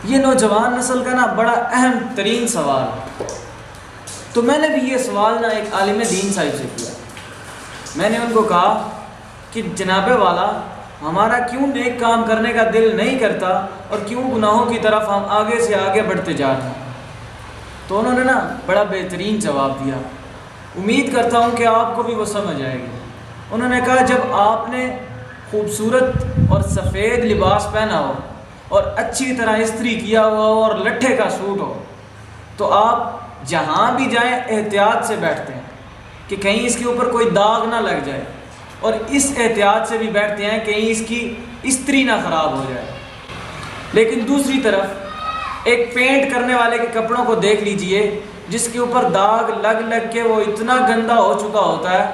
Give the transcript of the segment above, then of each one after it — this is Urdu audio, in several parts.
یہ نوجوان نسل کا نا بڑا اہم ترین سوال. تو میں نے بھی یہ سوال نا ایک عالم دین صاحب سے کیا. میں نے ان کو کہا کہ جناب والا ہمارا کیوں نیک کام کرنے کا دل نہیں کرتا اور کیوں گناہوں کی طرف ہم آگے سے آگے بڑھتے جاتے ہیں. تو انہوں نے نا بڑا بہترین جواب دیا. امید کرتا ہوں کہ آپ کو بھی وہ سمجھ آئے گی. انہوں نے کہا جب آپ نے خوبصورت اور سفید لباس پہنا ہو اور اچھی طرح استری کیا ہوا ہو اور لٹھے کا سوٹ ہو تو آپ جہاں بھی جائیں احتیاط سے بیٹھتے ہیں کہ کہیں اس کے اوپر کوئی داغ نہ لگ جائے, اور اس احتیاط سے بھی بیٹھتے ہیں کہیں اس کی استری نہ خراب ہو جائے. لیکن دوسری طرف ایک پینٹ کرنے والے کے کپڑوں کو دیکھ لیجئے جس کے اوپر داغ لگ لگ کے وہ اتنا گندا ہو چکا ہوتا ہے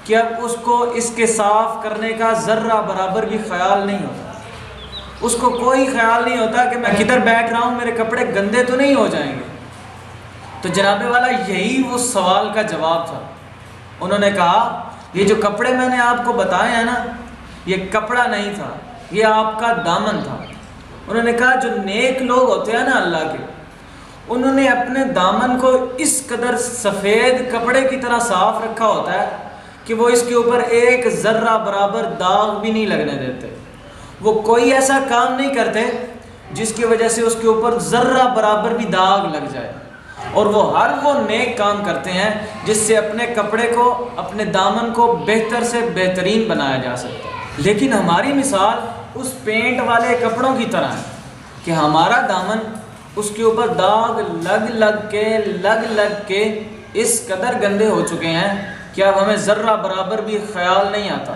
کہ اب اس کو اس کے صاف کرنے کا ذرہ برابر بھی خیال نہیں ہوتا. اس کو کوئی خیال نہیں ہوتا کہ میں کدھر بیٹھ رہا ہوں, میرے کپڑے گندے تو نہیں ہو جائیں گے. تو جناب والا یہی وہ سوال کا جواب تھا. انہوں نے کہا یہ جو کپڑے میں نے آپ کو بتائے ہیں نا, یہ کپڑا نہیں تھا, یہ آپ کا دامن تھا. انہوں نے کہا جو نیک لوگ ہوتے ہیں نا اللہ کے, انہوں نے اپنے دامن کو اس قدر سفید کپڑے کی طرح صاف رکھا ہوتا ہے کہ وہ اس کے اوپر ایک ذرہ برابر داغ بھی نہیں لگنے دیتے. وہ کوئی ایسا کام نہیں کرتے جس کی وجہ سے اس کے اوپر ذرہ برابر بھی داغ لگ جائے, اور وہ ہر وہ نیک کام کرتے ہیں جس سے اپنے کپڑے کو, اپنے دامن کو بہتر سے بہترین بنایا جا سکتا ہے. لیکن ہماری مثال اس پینٹ والے کپڑوں کی طرح ہے کہ ہمارا دامن اس کے اوپر داغ لگ لگ کے اس قدر گندے ہو چکے ہیں کہ اب ہمیں ذرہ برابر بھی خیال نہیں آتا.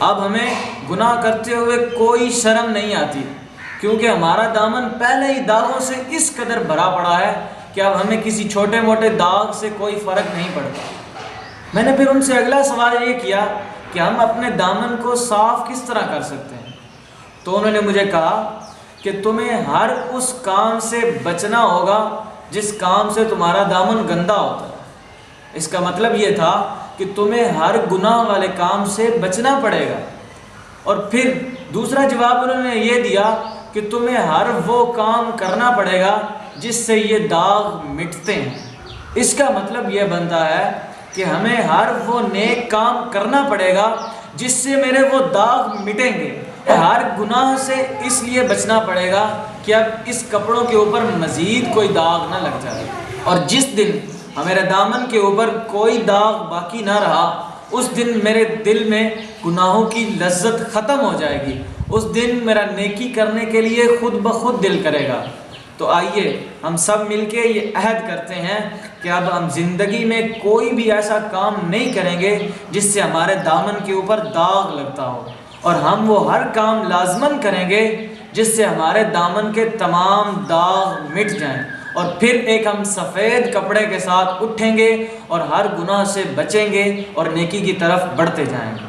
اب ہمیں گناہ کرتے ہوئے کوئی شرم نہیں آتی, کیونکہ ہمارا دامن پہلے ہی داغوں سے اس قدر بھرا پڑا ہے کہ اب ہمیں کسی چھوٹے موٹے داغ سے کوئی فرق نہیں پڑتا. میں نے پھر ان سے اگلا سوال یہ کیا کہ ہم اپنے دامن کو صاف کس طرح کر سکتے ہیں. تو انہوں نے مجھے کہا کہ تمہیں ہر اس کام سے بچنا ہوگا جس کام سے تمہارا دامن گندا ہوتا ہے. اس کا مطلب یہ تھا کہ تمہیں ہر گناہ والے کام سے بچنا پڑے گا. اور پھر دوسرا جواب انہوں نے یہ دیا کہ تمہیں ہر وہ کام کرنا پڑے گا جس سے یہ داغ مٹتے ہیں. اس کا مطلب یہ بنتا ہے کہ ہمیں ہر وہ نیک کام کرنا پڑے گا جس سے میرے وہ داغ مٹیں گے. ہر گناہ سے اس لیے بچنا پڑے گا کہ اب اس کپڑوں کے اوپر مزید کوئی داغ نہ لگ جائے, اور جس دن میرے دامن کے اوپر کوئی داغ باقی نہ رہا اس دن میرے دل میں گناہوں کی لذت ختم ہو جائے گی. اس دن میرا نیکی کرنے کے لیے خود بخود دل کرے گا. تو آئیے ہم سب مل کے یہ عہد کرتے ہیں کہ اب ہم زندگی میں کوئی بھی ایسا کام نہیں کریں گے جس سے ہمارے دامن کے اوپر داغ لگتا ہو, اور ہم وہ ہر کام لازماً کریں گے جس سے ہمارے دامن کے تمام داغ مٹ جائیں, اور پھر ایک ہم سفید کپڑے کے ساتھ اٹھیں گے اور ہر گناہ سے بچیں گے اور نیکی کی طرف بڑھتے جائیں گے.